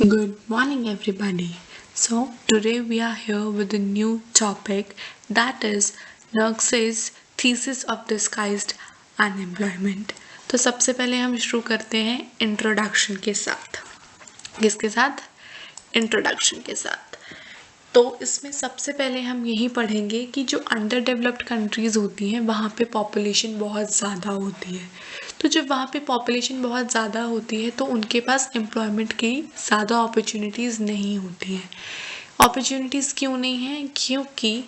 Good morning, everybody. So, today we are here with a new topic that is Nurse's thesis of disguised unemployment. तो सबसे पहले हम शुरू करते हैं इंट्रोडक्शन के साथ. किसके साथ? इंट्रोडक्शन के साथ. तो इसमें सबसे पहले हम यही पढ़ेंगे कि जो अंडर डेवलप्ड कंट्रीज़ होती हैं वहाँ पे पॉपुलेशन बहुत ज़्यादा होती है. तो जब वहाँ पे पॉपुलेशन बहुत ज़्यादा होती है तो उनके पास एम्प्लॉयमेंट की ज़्यादा अपॉर्चुनिटीज़ नहीं होती हैं. अपॉर्चुनिटीज़ क्यों नहीं हैं? क्योंकि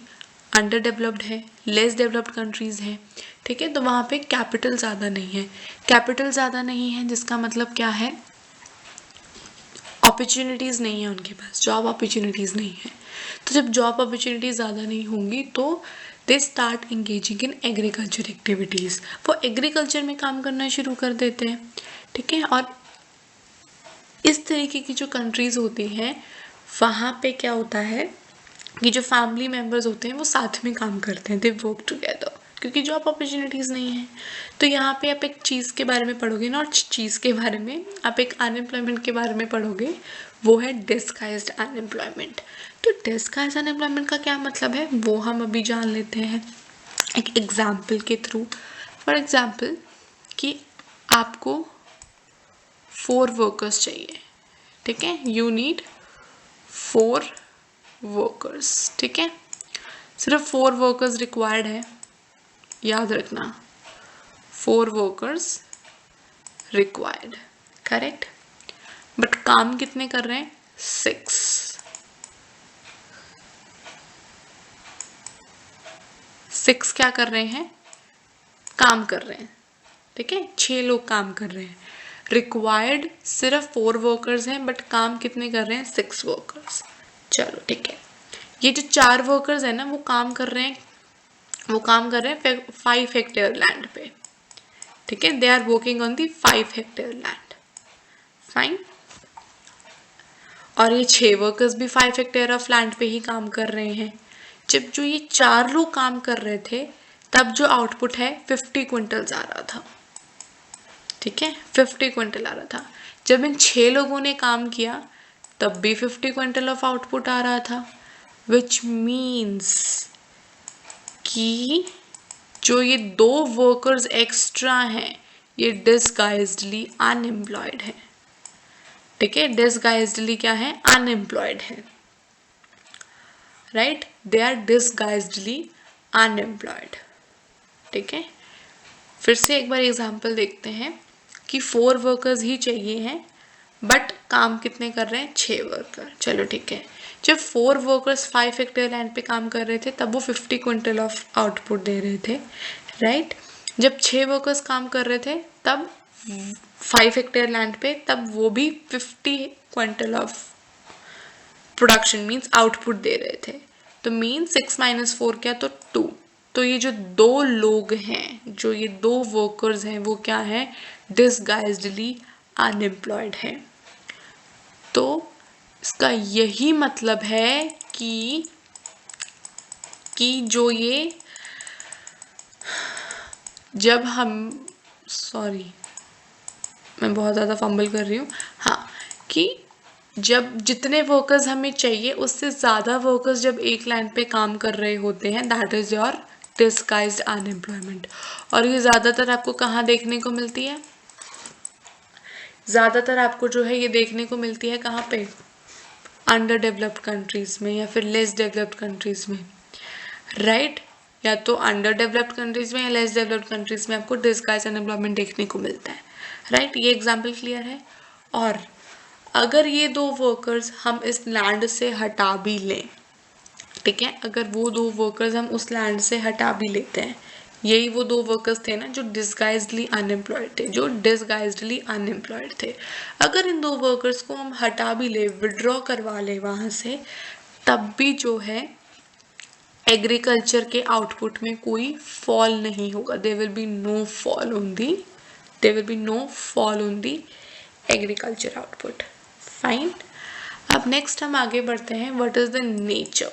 अंडर डेवलप्ड है, लेस डेवलप्ड कंट्रीज़ हैं. ठीक है, तो वहाँ पे कैपिटल ज़्यादा नहीं है. कैपिटल ज़्यादा नहीं है जिसका मतलब क्या है? अपॉर्चुनिटीज़ नहीं है उनके पास, जॉब अपॉर्चुनिटीज़ नहीं है. तो जब जॉब अपॉर्चुनिटीज़ ज़्यादा नहीं होंगी तो they start engaging in agriculture activities. वो एग्रीकल्चर में काम करना शुरू कर देते हैं. ठीक है, और इस तरीके की जो कंट्रीज़ होती हैं वहाँ पे क्या होता है कि जो फैमिली मेम्बर्स होते हैं वो साथ में काम करते हैं, दे वर्क टुगेदर, क्योंकि जॉब अपॉर्चुनिटीज़ नहीं है. तो यहाँ पे आप एक चीज़ के बारे में पढ़ोगे, नॉट चीज़ के बारे में, आप एक अनएम्प्लॉयमेंट के बारे में पढ़ोगे, वो है डिस्गाइज्ड अनएम्प्लॉयमेंट. तो डिस्गाइज्ड अनएम्प्लॉयमेंट का क्या मतलब है वो हम अभी जान लेते हैं एक एग्जाम्पल के थ्रू. फॉर एग्जाम्पल कि आपको 4 वर्कर्स चाहिए. ठीक है, यू नीड 4 वर्कर्स. ठीक है, सिर्फ 4 वर्कर्स रिक्वायर्ड है, याद रखना, 4 वर्कर्स रिक्वायर्ड. करेक्ट. बट काम कितने कर रहे हैं? 6 क्या कर रहे हैं? काम कर रहे हैं. ठीक है, 6 लोग काम कर रहे हैं. रिक्वायर्ड सिर्फ 4 वर्कर्स हैं बट काम कितने कर रहे हैं? 6 वर्कर्स. चलो ठीक है, ये जो 4 वर्कर्स हैं ना वो काम कर रहे हैं 5 हेक्टेयर लैंड पे. ठीक है, they are working on the 5 hectare land. Fine. और ये 6 वर्कर्स भी 5 हेक्टेयर ऑफ लैंड पे ही काम कर रहे हैं. जब जो ये 4 लोग काम कर रहे थे तब जो आउटपुट है 50 क्विंटल्स आ रहा था. ठीक है, 50 क्विंटल आ रहा था. जब इन 6 लोगों ने काम किया तब भी 50 क्विंटल ऑफ आउटपुट आ रहा था, विच मीन्स कि जो ये 2 वर्कर्स एक्स्ट्रा हैं ये डिसगाइज्डली अनएम्प्लॉयड है. ठीक है, डिसगाइज्डली क्या है? अनएम्प्लॉयड है. Right, they are disguisedly unemployed. ठीक है, फिर से एक बार एग्जांपल देखते हैं कि 4 वर्कर्स ही चाहिए हैं बट काम कितने कर रहे हैं? 6 वर्कर. चलो ठीक है, जब 4 वर्कर्स 5 हेक्टेयर लैंड पे काम कर रहे थे तब वो 50 क्विंटल ऑफ आउटपुट दे रहे थे. राइट, जब 6 वर्कर्स काम कर रहे थे तब 5 हेक्टेयर लैंड पे तब वो भी 50 quintal of production means output दे रहे थे. तो मीन 6 - 4 क्या? तो 2. तो ये जो 2 लोग हैं, जो ये 2 वर्कर्स हैं वो क्या है? डिसगाइज्डली अनएम्प्लॉयड है. तो इसका यही मतलब है कि जो ये जब हम सॉरी मैं बहुत ज़्यादा फंबल कर रही हूँ. हाँ, कि जब जितने वर्कर्स हमें चाहिए उससे ज़्यादा वर्कर्स जब एक लाइन पे काम कर रहे होते हैं that is your disguised unemployment. और ये ज़्यादातर आपको कहाँ देखने को मिलती है? ज़्यादातर आपको जो है ये देखने को मिलती है कहाँ पे? अंडर डेवलप्ड कंट्रीज़ में या फिर लेस डेवलप्ड कंट्रीज़ में. राइट, या तो अंडर डेवलप्ड कंट्रीज़ में या लेस डेवलप्ड कंट्रीज़ में आपको डिसगाइज्ड अनएम्प्लॉयमेंट देखने को मिलता है. राइट, ये एग्जाम्पल क्लियर है. और अगर ये 2 वर्कर्स हम इस लैंड से हटा भी लें, ठीक है, अगर वो 2 वर्कर्स हम उस लैंड से हटा भी लेते हैं, यही वो 2 वर्कर्स थे ना जो डिसगाइज्डली अनएम्प्लॉयड थे. अगर इन 2 वर्कर्स को हम हटा भी ले, विड्रॉ करवा ले वहाँ से, तब भी जो है एग्रीकल्चर के आउटपुट में कोई फॉल नहीं होगा. There will be no fall on the agriculture output. Fine. अब नेक्स्ट हम आगे बढ़ते हैं. What is the nature?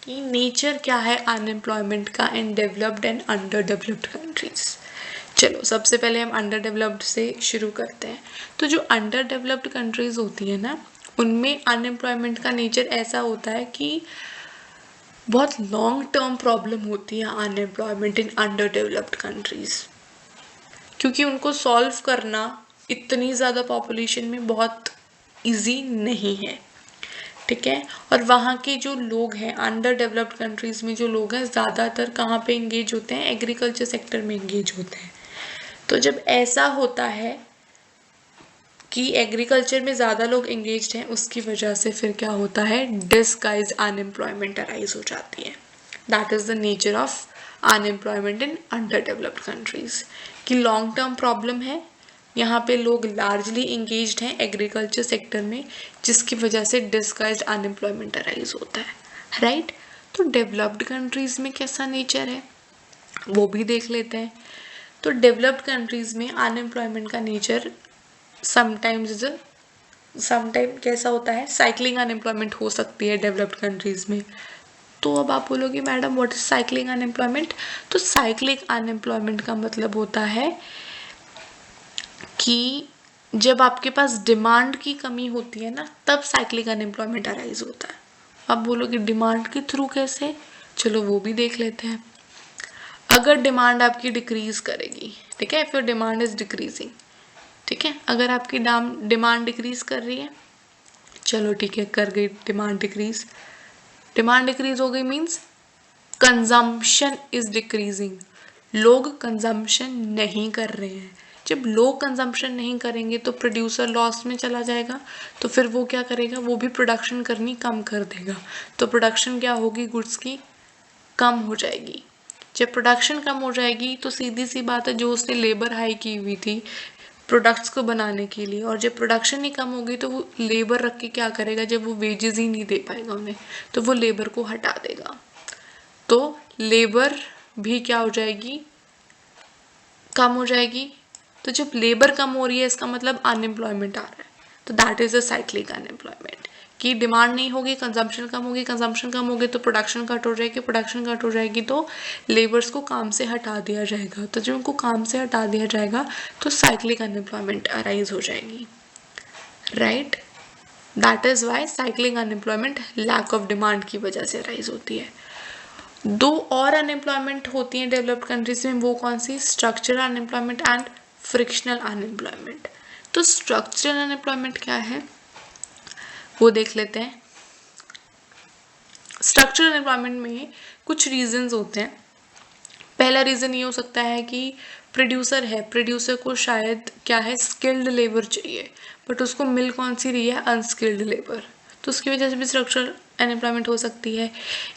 कि नेचर क्या है अनएम्प्लॉयमेंट का in developed and under developed countries. चलो सबसे पहले हम अंडर डेवलप्ड से शुरू करते हैं। तो जो अंडर डेवलप्ड कंट्रीज होती है ना, उनमें अनएम्प्लॉयमेंट का नेचर ऐसा होता है कि बहुत लॉन्ग टर्म प्रॉब्लम होती है unemployment in under developed countries, क्योंकि उनको सॉल्व करना इतनी ज़्यादा पॉपुलेशन में बहुत इजी नहीं है, ठीक है। और वहाँ के जो लोग हैं अंडर डेवलप्ड कंट्रीज़ में, जो लोग हैं ज़्यादातर कहाँ पे इंगेज होते हैं, एग्रीकल्चर सेक्टर में इंगेज होते हैं। तो जब ऐसा होता है कि एग्रीकल्चर में ज़्यादा लोग इंगेज्ड हैं, उसकी वजह से फिर क्या होता है, डिसगाइज अनएम्प्लॉयमेंट अराइज हो जाती है। That is the nature of unemployment in under developed countries, कि लॉन्ग टर्म प्रॉब्लम है, यहाँ पे लोग लार्जली इंगेज्ड हैं एग्रीकल्चर सेक्टर में, जिसकी वजह से डिसगाइज अनएम्प्लॉयमेंट अराइज होता है, राइट। तो डेवलप्ड कंट्रीज़ में कैसा नेचर है वो भी देख लेते हैं। तो डेवलप्ड कंट्रीज़ में अनएम्प्लॉयमेंट का नेचर समटाइम्स कैसा होता है, साइक्लिंग अनएम्प्लॉयमेंट हो सकती है डेवलप्ड कंट्रीज़ में। तो अब आप बोलोगे madam what is cycling unemployment. तो साइक्लिंग अनएम्प्लॉयमेंट का मतलब होता है कि जब आपके पास डिमांड की कमी होती है ना, तब साइक्लिंग अनएम्प्लॉयमेंट अराइज होता है। आप बोलोगे डिमांड के थ्रू कैसे, चलो वो भी देख लेते हैं। अगर डिमांड आपकी डिक्रीज करेगी, ठीक है, if your demand is decreasing, ठीक है, अगर आपकी डिमांड डिक्रीज कर रही है, चलो ठीक है, कर गई डिमांड डिक्रीज, डिमांड डिक्रीज हो गई मीन्स कंजम्पशन इज डिक्रीजिंग, लोग कंजम्पशन नहीं कर रहे हैं। जब लोग कंजम्पशन नहीं करेंगे तो प्रोड्यूसर लॉस में चला जाएगा, तो फिर वो क्या करेगा, वो भी प्रोडक्शन करनी कम कर देगा। तो प्रोडक्शन क्या होगी, गुड्स की कम हो जाएगी। जब प्रोडक्शन कम हो जाएगी तो सीधी सी बात है, जो उसने लेबर हाई की हुई थी प्रोडक्ट्स को बनाने के लिए, और जब प्रोडक्शन ही कम होगी तो वो लेबर रख के क्या करेगा, जब वो वेजेस ही नहीं दे पाएगा उन्हें, तो वो लेबर को हटा देगा। तो लेबर भी क्या हो जाएगी, कम हो जाएगी। तो जब लेबर कम हो रही है इसका मतलब अनएम्प्लॉयमेंट आ रहा है। तो that is a cyclic unemployment, कि डिमांड नहीं होगी, कंजम्पशन कम होगी, कंजम्पशन कम होगी तो प्रोडक्शन कट हो जाएगी, प्रोडक्शन कट हो जाएगी तो लेबर्स को काम से हटा दिया जाएगा। तो जब उनको काम से हटा दिया जाएगा तो साइक्लिक अनएम्प्लॉयमेंट अराइज हो जाएगी, राइट। That is why cycling unemployment lack of demand की वजह से अराइज होती है। दो और अनएम्प्लॉयमेंट होती हैं डेवलप्ड कंट्रीज में, वो कौन सी, structural unemployment and frictional unemployment. तो स्ट्रक्चरल अनएम्प्लॉयमेंट क्या है वो देख लेते हैं। स्ट्रक्चरल अनएम्प्लॉयमेंट में कुछ रीजंस होते हैं। पहला रीज़न ये हो सकता है कि प्रोड्यूसर है, प्रोड्यूसर को शायद क्या है, स्किल्ड लेबर चाहिए, बट उसको मिल कौन सी रही है, अनस्किल्ड लेबर, तो उसकी वजह से भी स्ट्रक्चरल अनएम्प्लॉयमेंट हो सकती है।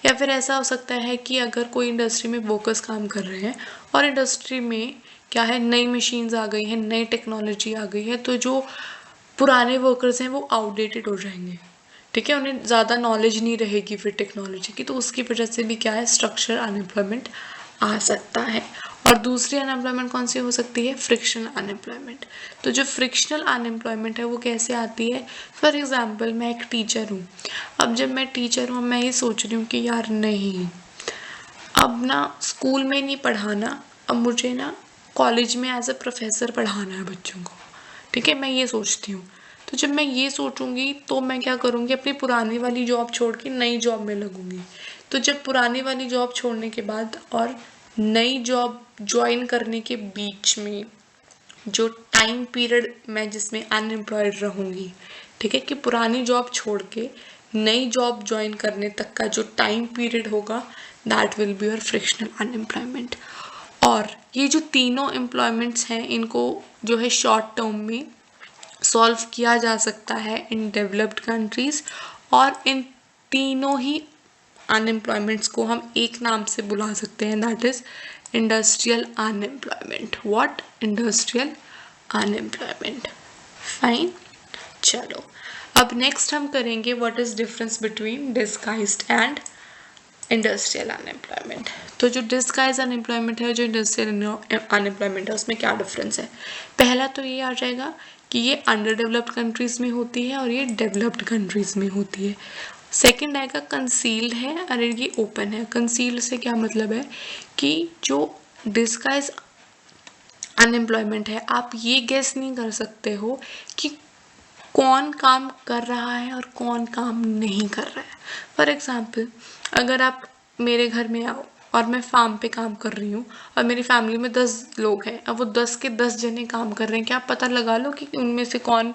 या फिर ऐसा हो सकता है कि अगर कोई इंडस्ट्री में वर्कर्स काम कर रहे हैं और इंडस्ट्री में क्या है, नई मशीन्स आ गई हैं, नई टेक्नोलॉजी आ गई है, तो जो पुराने वर्कर्स हैं वो आउटडेटेड हो जाएंगे, ठीक है, उन्हें ज़्यादा नॉलेज नहीं रहेगी फिर टेक्नोलॉजी की, तो उसकी वजह से भी क्या है, स्ट्रक्चरल अनएम्प्लॉयमेंट आ सकता है। और दूसरी अनएम्प्लॉयमेंट कौन सी हो सकती है, फ्रिक्शनल अनएम्प्लॉयमेंट। तो जो फ्रिक्शनल अनएम्प्लॉयमेंट है वो कैसे आती है, फॉर एग्जांपल मैं एक टीचर हूँ, अब जब मैं टीचर हूँ मैं ये सोच रही हूँ कि यार नहीं, अब ना स्कूल में नहीं पढ़ाना, अब मुझे ना कॉलेज में एज अ प्रोफेसर पढ़ाना है बच्चों को, ठीक है, मैं ये सोचती हूँ। तो जब मैं ये सोचूंगी तो मैं क्या करूँगी, अपनी पुरानी वाली जॉब छोड़ के नई जॉब में लगूंगी। तो जब पुरानी वाली जॉब छोड़ने के बाद और नई जॉब ज्वाइन करने के बीच में जो टाइम पीरियड मैं जिसमें अनएम्प्लॉयड रहूँगी, ठीक है, कि पुरानी जॉब छोड़ के नई जॉब ज्वाइन करने तक का जो टाइम पीरियड होगा, that will be your frictional unemployment. और ये जो तीनों एम्प्लॉयमेंट्स हैं इनको जो है शॉर्ट टर्म में सॉल्व किया जा सकता है इन डेवलप्ड कंट्रीज, और इन तीनों ही अनएम्प्लॉयमेंट्स को हम एक नाम से बुला सकते हैं, that is industrial unemployment. What, industrial unemployment, fine. चलो अब नेक्स्ट हम करेंगे what is difference between disguised and industrial unemployment. तो जो डिस्गाइज अनएम्प्लॉयमेंट है, जो इंडस्ट्रियल अनएम्प्लॉयमेंट है, उसमें क्या डिफरेंस है। पहला तो ये आ जाएगा कि ये अंडर डेवलप्ड कंट्रीज में होती है और ये डेवलप्ड कंट्रीज में होती है। सेकंड आएगा कंसील्ड है और ये ओपन है। कंसील्ड से क्या मतलब है कि जो डिस्गाइज अनएम्प्लॉयमेंट है, आप ये गेस नहीं कर सकते हो कि कौन काम कर रहा है और कौन काम नहीं कर रहा है। फॉर एग्जाम्पल, अगर आप मेरे घर में आओ और मैं फार्म पे काम कर रही हूँ और मेरी फैमिली में 10 लोग हैं, अब वो 10 के 10 जने काम कर रहे हैं, क्या आप पता लगा लो कि उनमें से कौन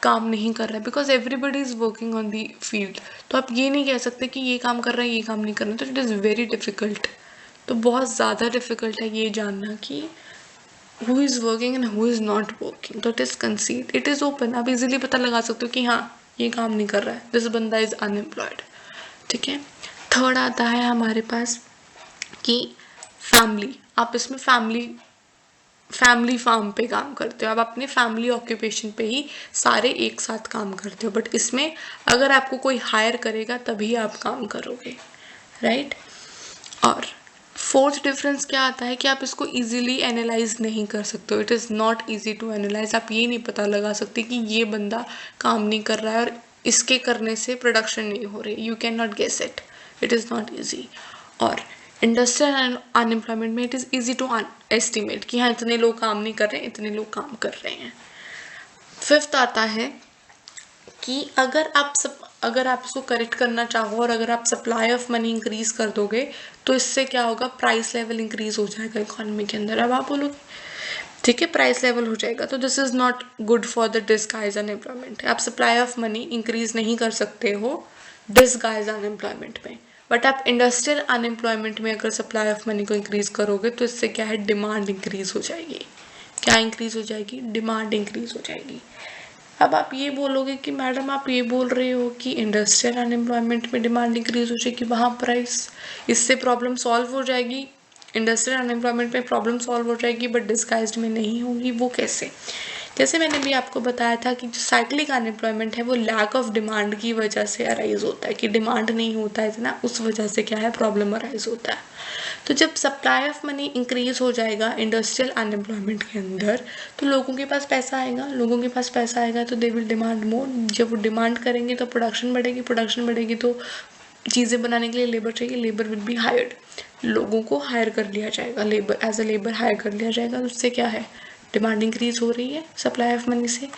काम नहीं कर रहा है? Because everybody is working on the field. तो आप ये नहीं कह सकते कि ये काम कर रहा है, ये काम नहीं कर रहा है। तो इट इज़ वेरी डिफ़िकल्ट, तो बहुत ज़्यादा डिफ़िकल्ट है ये जानना कि who is working and who is not working. तो it is concede, it is open, आप इजीली पता लगा सकते हो कि हाँ ये काम नहीं कर रहा है, दिस बंदा इज़ अनएम्प्लॉयड। ठीक है। थर्ड आता है हमारे पास कि फैमिली, आप इसमें फैमिली फार्म पे काम करते हो, आप अपने फैमिली ऑक्यूपेशन पे ही सारे एक साथ काम करते हो, बट इसमें अगर आपको कोई हायर करेगा तभी आप काम करोगे, राइट। और फोर्थ डिफरेंस क्या आता है कि आप इसको इजीली एनालाइज नहीं कर सकते हो, it is not easy to analyse. आप ये नहीं पता लगा सकते कि ये बंदा काम नहीं कर रहा है और इसके करने से प्रोडक्शन नहीं हो रही, you can not guess it, it is not easy. और इंडस्ट्रियल अनएम्प्लॉयमेंट में it is easy to estimate कि हाँ इतने लोग काम नहीं कर रहे हैं, इतने लोग काम कर रहे हैं। फिफ्थ आता है कि अगर आप इसको करेक्ट करना चाहो और अगर आप सप्लाई ऑफ मनी इंक्रीज कर दोगे तो इससे क्या होगा, प्राइस लेवल इंक्रीज हो जाएगा इकोनॉमी के अंदर। अब आप बोलोगे ठीक है प्राइस लेवल हो जाएगा, तो this is not good for the disguise unemployment. आप सप्लाई ऑफ मनी इंक्रीज नहीं कर सकते हो डिस्गाइज अनएम्प्लॉयमेंट में, बट आप इंडस्ट्रियल अनएम्प्लॉयमेंट में अगर सप्लाई ऑफ मनी को इंक्रीज करोगे तो इससे क्या है, डिमांड इंक्रीज हो जाएगी। क्या इंक्रीज हो जाएगी, डिमांड इंक्रीज हो जाएगी। अब आप ये बोलोगे कि मैडम आप ये बोल रहे हो कि इंडस्ट्रियल अनएम्प्लॉयमेंट में डिमांड इंक्रीज हो जाएगी, वहाँ प्राइस, इससे प्रॉब्लम सॉल्व हो जाएगी, इंडस्ट्रियल अनएम्प्लॉयमेंट में प्रॉब्लम सॉल्व हो जाएगी बट डिस्गाइज्ड में नहीं होगी। वो कैसे? जैसे मैंने भी आपको बताया था कि जो साइक्लिक अनएम्प्लॉयमेंट है वो लैक ऑफ डिमांड की वजह से अराइज होता है, कि डिमांड नहीं होता है इतना, उस वजह से क्या है प्रॉब्लम अराइज होता है। तो जब सप्लाई ऑफ मनी इंक्रीज हो जाएगा इंडस्ट्रियल अनएम्प्लॉयमेंट के अंदर तो लोगों के पास पैसा आएगा, लोगों के पास पैसा आएगा तो दे विल डिमांड मोर, जब वो डिमांड करेंगे तो प्रोडक्शन बढ़ेगी, प्रोडक्शन बढ़ेगी तो चीज़ें बनाने के लिए लेबर चाहिए, लेबर विल बी हायर्ड, लोगों को हायर कर लिया जाएगा, labour as a labour hire कर लिया जाएगा, उससे क्या है डिमांड इंक्रीज हो रही है सप्लाई ऑफ मनी से।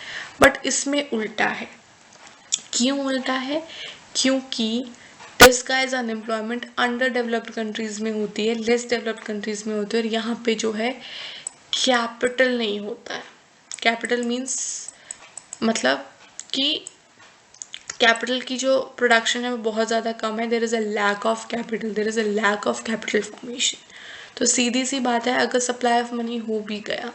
बट इसमें उल्टा है। क्यों उल्टा है? क्योंकि disguise unemployment under developed countries में होती है, लेस डेवलप्ड कंट्रीज में होती है, और यहाँ पे जो है कैपिटल नहीं होता है। कैपिटल मीन्स मतलब कि कैपिटल की जो प्रोडक्शन है वो बहुत ज़्यादा कम है, there is a lack of capital, there is a lack of capital formation. तो सीधी सी बात है, अगर सप्लाई ऑफ मनी हो भी गया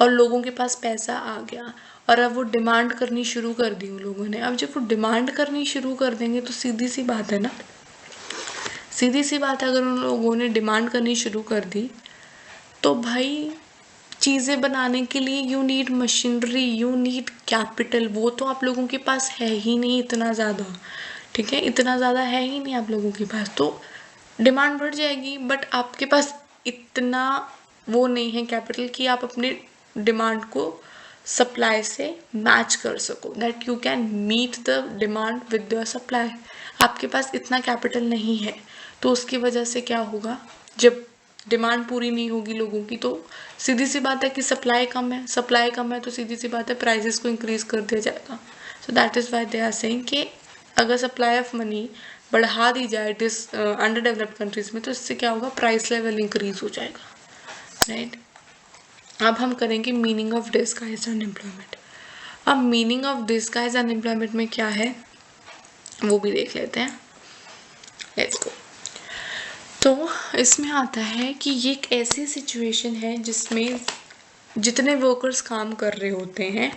और लोगों के पास पैसा आ गया और अब वो डिमांड करनी शुरू कर दी उन लोगों ने, अब जब वो डिमांड करनी शुरू कर देंगे तो सीधी सी बात है ना, सीधी सी बात है, अगर उन लोगों ने डिमांड करनी शुरू कर दी तो भाई चीज़ें बनाने के लिए you need machinery, you need capital, वो तो आप लोगों के पास है ही नहीं इतना ज़्यादा। ठीक है, इतना ज़्यादा है ही नहीं आप लोगों के पास, तो डिमांड बढ़ जाएगी बट आपके पास इतना वो नहीं है कैपिटल कि आप अपने डिमांड को सप्लाई से मैच कर सको, that you can meet the demand with the supply. आपके पास इतना कैपिटल नहीं है, तो उसकी वजह से क्या होगा, जब डिमांड पूरी नहीं होगी लोगों की तो सीधी सी बात है कि सप्लाई कम है, सप्लाई कम है तो सीधी सी बात है प्राइसेस को इंक्रीज कर दिया जाएगा। So that is why they are saying कि अगर सप्लाई ऑफ मनी बढ़ा दी जाए अंडर डेवलप्ड कंट्रीज में तो इससे क्या होगा, प्राइस लेवल इंक्रीज हो जाएगा, राइट। अब हम करेंगे मीनिंग ऑफ डिस्गाइज्ड अनएम्प्लॉयमेंट। अब मीनिंग ऑफ डिस्गाइज्ड अनएम्प्लॉयमेंट में क्या है वो भी देख लेते हैं, लेट्स गो। तो इसमें आता है कि ये एक ऐसी सिचुएशन है जिसमें जितने वर्कर्स काम कर रहे होते हैं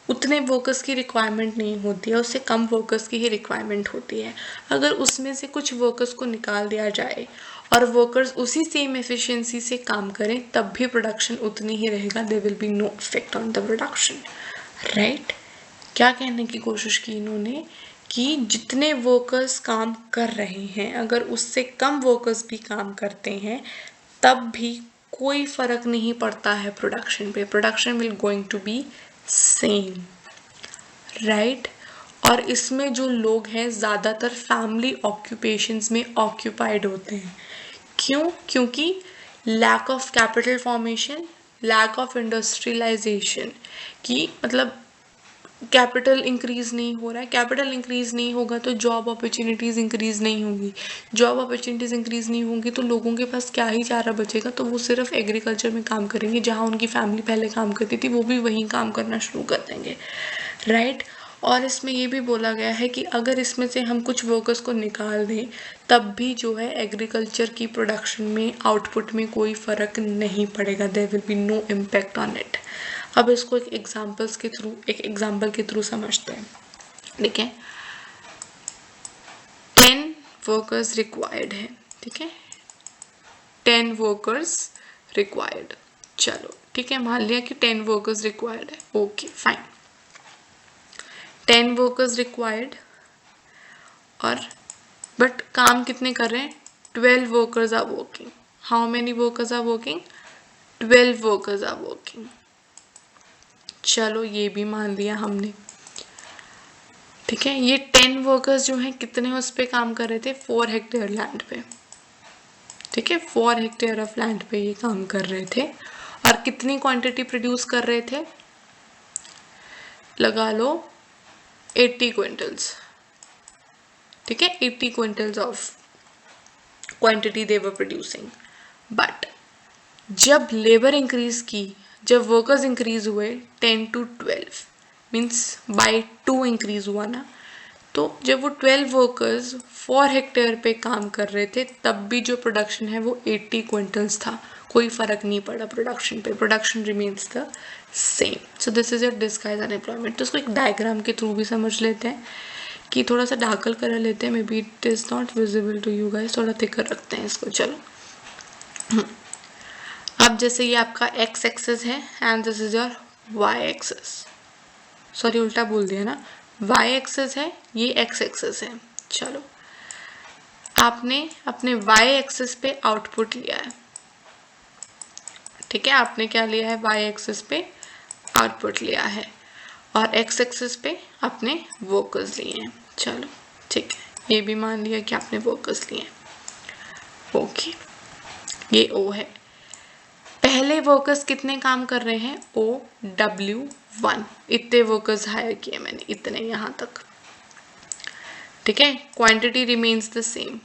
उतने वर्कर्स की रिक्वायरमेंट नहीं होती है, उससे कम वर्कर्स की ही रिक्वायरमेंट होती है। अगर उसमें से कुछ वर्कर्स को निकाल दिया जाए और वर्कर्स उसी सेम एफिशिएंसी से काम करें तब भी प्रोडक्शन उतनी ही रहेगा, there will be no effect on the production, right. क्या कहने की कोशिश की इन्होंने कि जितने वर्कर्स काम कर रहे हैं अगर उससे कम वर्कर्स भी काम करते हैं तब भी कोई फर्क नहीं पड़ता है प्रोडक्शन पे, production will going to be same, right. और इसमें जो लोग हैं ज़्यादातर फैमिली ऑक्यूपेशंस में ऑक्यूपाइड होते हैं। क्यों? क्योंकि lack of capital formation, lack of industrialisation, कि मतलब कैपिटल इंक्रीज नहीं हो रहा है, कैपिटल इंक्रीज नहीं होगा तो जॉब अपॉर्चुनिटीज़ इंक्रीज नहीं होंगी, जॉब अपॉर्चुनिटीज़ इंक्रीज नहीं होंगी तो लोगों के पास क्या ही चारा बचेगा, तो वो सिर्फ एग्रीकल्चर में काम करेंगे, जहाँ उनकी फैमिली पहले काम करती थी वो भी वहीं काम करना शुरू कर देंगे, राइट। और इसमें ये भी बोला गया है कि अगर इसमें से हम कुछ वर्कर्स को निकाल दें तब भी जो है एग्रीकल्चर की प्रोडक्शन में, आउटपुट में कोई फ़र्क नहीं पड़ेगा, there will be no impact on it. अब इसको एक एग्जाम्पल के थ्रू समझते हैं, ठीक है। 10 वर्कर्स रिक्वायर्ड है, ठीक है, 10 वर्कर्स रिक्वायर्ड, चलो ठीक है, मान लिया कि 10 वर्कर्स रिक्वायर्ड है, ओके फाइन, 10 वर्कर्स रिक्वायर्ड, और बट काम कितने कर रहे हैं, 12 workers are working, how many workers are working, 12 workers are working, चलो ये भी मान लिया हमने, ठीक है। ये 10 वर्कर्स जो हैं कितने उस पे काम कर रहे थे, 4 हेक्टेयर लैंड पे, ठीक है, 4 हेक्टेयर ऑफ लैंड पे ये काम कर रहे थे, और कितनी क्वांटिटी प्रोड्यूस कर रहे थे, लगा लो 80 क्विंटल्स, ठीक है, 80 quintals of quantity they were producing. But जब लेबर इंक्रीज की, जब वर्कर्स इंक्रीज हुए 10 to 12 मीन्स बाय 2 इंक्रीज हुआ ना, तो जब वो 12 वर्कर्स 4 हेक्टेयर पे काम कर रहे थे तब भी जो प्रोडक्शन है वो 80 क्विंटल्स था, कोई फ़र्क नहीं पड़ा प्रोडक्शन पे, production remains the same. So this is your disguise unemployment. तो इसको एक डायग्राम के थ्रू भी समझ लेते हैं, कि थोड़ा सा डार्कर कलर लेते हैं, maybe it is not visible to you guys, थोड़ा थिकर रखते हैं इसको, चलो। अब जैसे ये आपका x एक्सेस है and this is your y axis, sorry उल्टा बोल दिया ना, y एक्सेस है, ये x एक्सेस है, चलो आपने अपने y एक्सेस पे आउटपुट लिया है, ठीक है, आपने क्या लिया है, y एक्सेस पे आउटपुट लिया है, और x एक्सेस पे आपने वर्कर्स लिए हैं, चलो ठीक है, ये भी मान लिया कि आपने वर्कर्स लिए हैं, ओके, ये O है। पहले वर्कर्स कितने काम कर रहे हैं, OW1, इतने वर्कर्स हायर किए मैंने, इतने यहाँ तक, ठीक है, quantity remains the same,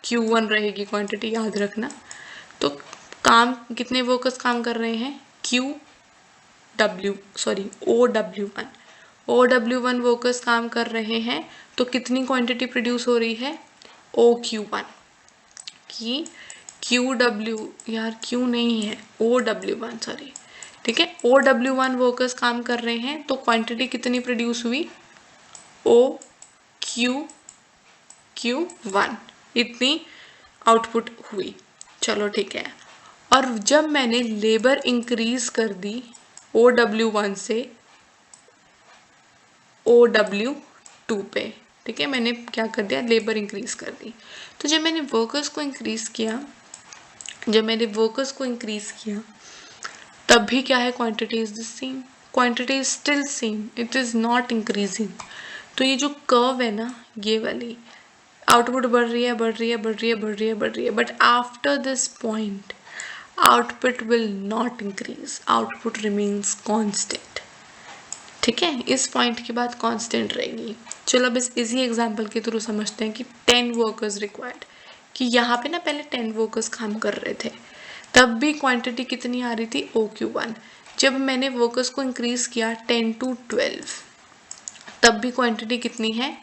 Q1 रहेगी क्वांटिटी, याद रखना। तो काम कितने वर्कर्स काम कर रहे हैं, OW1 वर्कर्स काम कर रहे हैं, तो कितनी क्वांटिटी प्रोड्यूस हो रही है, OQ1 की, QW यार Q नहीं है, OW1 सॉरी, ठीक है, OW1 वर्कर्स काम कर रहे हैं, तो क्वांटिटी कितनी प्रोड्यूस हुई, OQ1 इतनी आउटपुट हुई, चलो ठीक है। और जब मैंने लेबर इंक्रीज कर दी OW1 से OW2 पे, ठीक है, मैंने क्या कर दिया, लेबर इंक्रीज कर दी, तो जब मैंने वर्कर्स को इंक्रीज किया, तब भी क्या है, quantity is the same, quantity is still same, it is not increasing. तो ये जो कर्व है ना, ये वाली आउटपुट बढ़ रही है, but after this point output will not increase, output remains constant, ठीक है, इस पॉइंट के बाद कांस्टेंट रहेगी। चलो अब इसी एग्जांपल के थ्रू समझते हैं कि 10 वर्कर्स रिक्वायर्ड, कि यहाँ पे ना पहले 10 वर्कर्स काम कर रहे थे, तब भी क्वांटिटी कितनी आ रही थी, OQ1। जब मैंने वर्कर्स को इंक्रीज किया 10 to 12, तब भी क्वांटिटी कितनी है,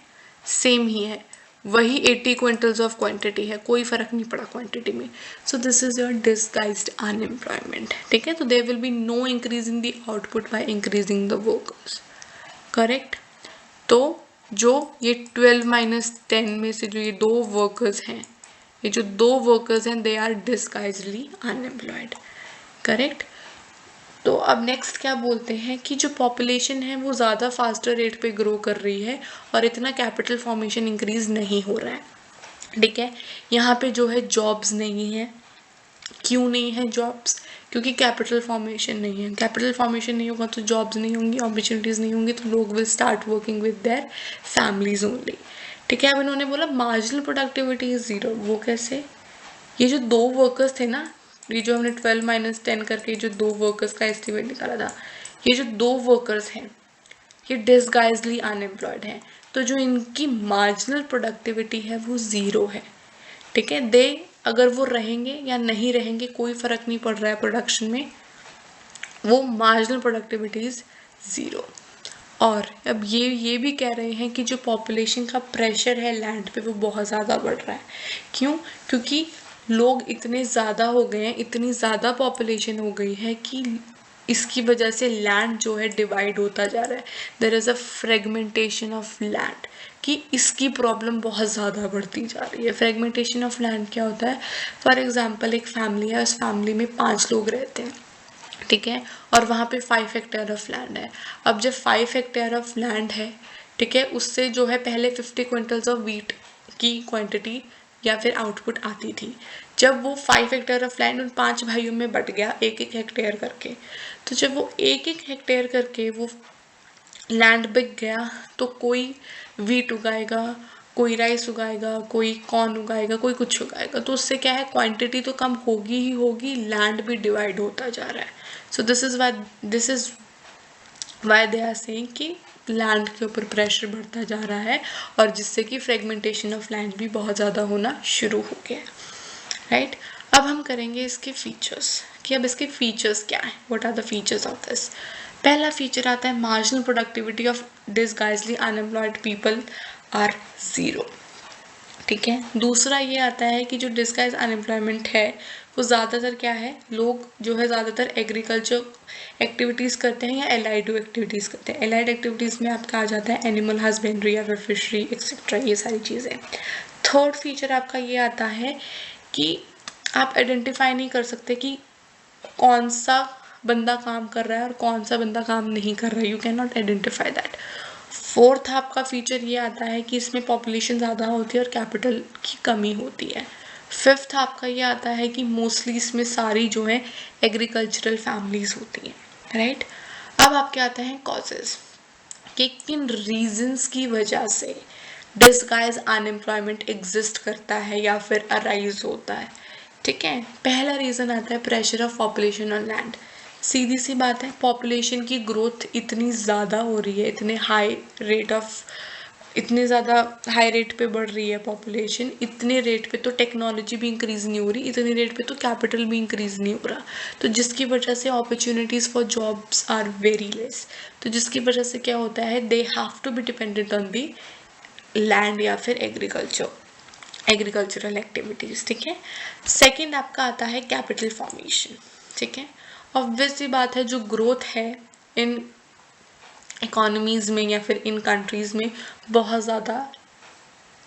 सेम ही है, वही 80 क्विंटल्स ऑफ क्वांटिटी है, कोई फर्क नहीं पड़ा क्वांटिटी में। So this is your disguised unemployment, ठीक है। तो there will be no increase in the output by increasing the workers, correct. तो जो ये 12 - 10 में से जो ये 2 वर्कर्स हैं, ये जो 2 वर्कर्स हैं, दे आर डिस्गाइज्डली अनएम्प्लॉयड, करेक्ट। तो अब नेक्स्ट क्या बोलते हैं कि जो पॉपुलेशन है वो ज़्यादा फास्टर रेट पे ग्रो कर रही है और इतना कैपिटल फॉर्मेशन इंक्रीज नहीं हो रहा है, ठीक है। यहाँ पे जो है जॉब्स नहीं है, क्यों नहीं है जॉब्स, क्योंकि कैपिटल फॉर्मेशन नहीं है, कैपिटल फॉर्मेशन नहीं होगा तो जॉब्स नहीं होंगी, अपॉर्चुनिटीज़ नहीं होंगी, तो लोग will start working with their families only, ठीक है। अब इन्होंने बोला मार्जिनल प्रोडक्टिविटी इज 0, वो कैसे, ये जो 2 वर्कर्स थे ना, ये जो हमने 12 माइनस 10 करके जो 2 वर्कर्स का एस्टिमेट निकाला था, ये जो 2 वर्कर्स हैं ये डिसगाइजली अनएम्प्लॉयड हैं, तो जो इनकी मार्जिनल प्रोडक्टिविटी है वो 0 है। ठीक है, दे अगर वो रहेंगे या नहीं रहेंगे कोई फ़र्क नहीं पड़ रहा है प्रोडक्शन में, वो मार्जिनल प्रोडक्टिविटी इज़ 0। और अब ये भी कह रहे हैं कि जो पॉपुलेशन का प्रेशर है लैंड पे वो बहुत ज़्यादा बढ़ रहा है। क्यों? क्योंकि लोग इतने ज़्यादा हो गए हैं, इतनी ज़्यादा पॉपुलेशन हो गई है कि इसकी वजह से लैंड जो है डिवाइड होता जा रहा है। There is a fragmentation of land, कि इसकी प्रॉब्लम बहुत ज़्यादा बढ़ती जा रही है। फ्रेगमेंटेशन ऑफ लैंड क्या होता है? फॉर एग्जांपल एक फैमिली है, उस फैमिली में 5 लोग रहते हैं, ठीक है, और वहाँ पे 5 हेक्टेयर ऑफ लैंड है। अब जब 5 हेक्टेयर ऑफ लैंड है, ठीक है, उससे जो है पहले 50 क्विंटल्स ऑफ वीट की क्वांटिटी या फिर आउटपुट आती थी। जब वो 5 हेक्टेयर ऑफ लैंड उन 5 भाइयों में बट गया 1-1 हेक्टेयर करके, तो जब वो 1-1 हेक्टेयर करके वो लैंड बिक गया, तो कोई वीट उगाएगा, कोई राइस उगाएगा, कोई कॉर्न उगाएगा, कोई कुछ उगाएगा, तो उससे क्या है, क्वांटिटी तो कम होगी ही होगी, लैंड भी डिवाइड होता जा रहा है। So this is why they are saying कि लैंड के ऊपर प्रेशर बढ़ता जा रहा है, और जिससे कि फ्रेगमेंटेशन ऑफ लैंड भी बहुत ज़्यादा होना शुरू हो गया है, राइट। अब हम करेंगे इसके फीचर्स, कि अब इसके फीचर्स क्या हैं, what are the features of this. पहला फीचर आता है marginal productivity of disguisedly unemployed people are 0। ठीक है, दूसरा ये आता है कि जो डिसगाइज अनएम्प्लॉयमेंट है वो ज़्यादातर क्या है, लोग जो है ज़्यादातर एग्रीकल्चर एक्टिविटीज़ करते हैं या एलाइड एक्टिविटीज़ करते हैं। एलाइड एक्टिविटीज़ में आपका आ जाता है एनिमल हस्बेंड्री या फिर फिशरी एक्सेट्रा, ये सारी चीज़ें। थर्ड फीचर आपका ये आता है कि आप आइडेंटिफाई नहीं कर सकते कि कौन सा बंदा काम कर रहा है और कौन सा बंदा काम नहीं कर रहा है, you can not identify that. Fourth आपका फीचर ये आता है कि इसमें पॉपुलेशन ज़्यादा होती है और कैपिटल की कमी होती है। फिफ्थ आपका ये आता है कि मोस्टली इसमें सारी जो है एग्रीकल्चरल फैमिलीज होती हैं, राइट। अब आपके आते हैं कॉजेज़, कि किन रीजंस की वजह से डिसगाइज अनएम्प्लॉयमेंट एग्जिस्ट करता है या फिर अराइज होता है। ठीक है, पहला रीज़न आता है pressure of population on land. सीधी सी बात है, पॉपुलेशन की ग्रोथ इतनी ज़्यादा हो रही है, इतने ज़्यादा हाई रेट पे बढ़ रही है पॉपुलेशन, इतने रेट पे तो टेक्नोलॉजी भी इंक्रीज़ नहीं हो रही, इतने रेट पे तो कैपिटल भी इंक्रीज़ नहीं हो रहा, तो जिसकी वजह से opportunities for jobs are very less. तो जिसकी वजह से क्या होता है, they have to be dependent on the land या फिर एग्रीकल्चरल एक्टिविटीज़। ठीक है, सेकेंड आपका आता है कैपिटल फॉर्मेशन। ठीक है, ऑब्वियस सी बात है, जो ग्रोथ है इन इकोनॉमीज़ में या फिर इन कंट्रीज़ में बहुत ज़्यादा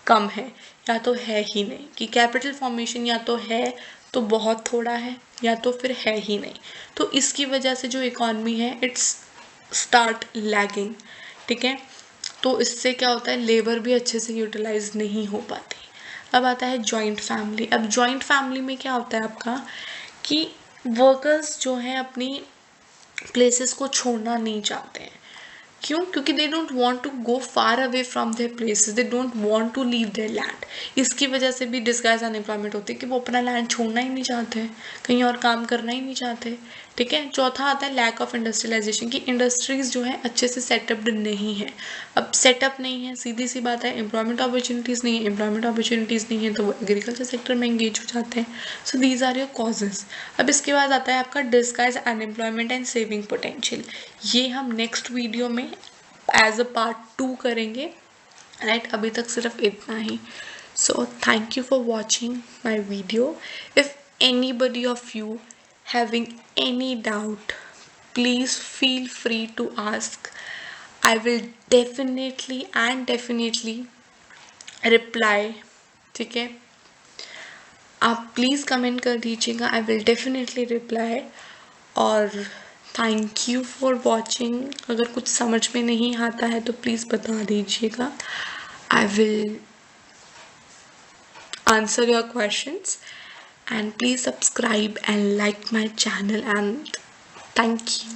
कम है, या तो है ही नहीं, कि कैपिटल फॉर्मेशन या तो है तो बहुत थोड़ा है या तो फिर है ही नहीं। तो इसकी वजह से जो इकॉनमी है इट्स स्टार्ट लैगिंग। ठीक है, तो इससे क्या होता है, लेबर भी अच्छे से यूटिलाइज नहीं हो पाती। अब आता है जॉइंट फैमिली। अब जॉइंट फैमिली में क्या होता है आपका, कि वर्कर्स जो हैं अपनी प्लेसेस को छोड़ना नहीं चाहते हैं। क्यों? क्योंकि they don't want to go far away from their places, they don't want to leave their land. इसकी वजह से भी डिसगाइज अनएम्प्लॉयमेंट होती है कि वो अपना लैंड छोड़ना ही नहीं चाहते, कहीं और काम करना ही नहीं चाहते। ठीक है, चौथा आता है लैक ऑफ इंडस्ट्रियलाइजेशन, की इंडस्ट्रीज जो है अच्छे से सेटअप्ड नहीं है। अब सेटअप नहीं है, सीधी सी बात है, एम्प्लॉयमेंट अपॉर्चुनिटीज़ नहीं है, एम्प्लॉयमेंट अपॉर्चुनिटीज़ नहीं है तो वो एग्रीकल्चर सेक्टर में एंगेज हो जाते हैं। So these are your causes. अब इसके बाद आता है आपका disguise unemployment and saving potential. ये हम नेक्स्ट वीडियो में एज अ पार्ट 2 करेंगे, राइट। अभी तक सिर्फ इतना ही। So thank you for watching my video. If anybody of you having any doubt, please feel free to ask. I will definitely reply. ठीक है, आप प्लीज़ कमेंट कर दीजिएगा, आई विल डेफिनेटली रिप्लाई। और थैंक यू फॉर वॉचिंग। अगर कुछ समझ में नहीं आता है तो प्लीज़ बता दीजिएगा, I will answer your questions, and please subscribe and like my channel, and thank you.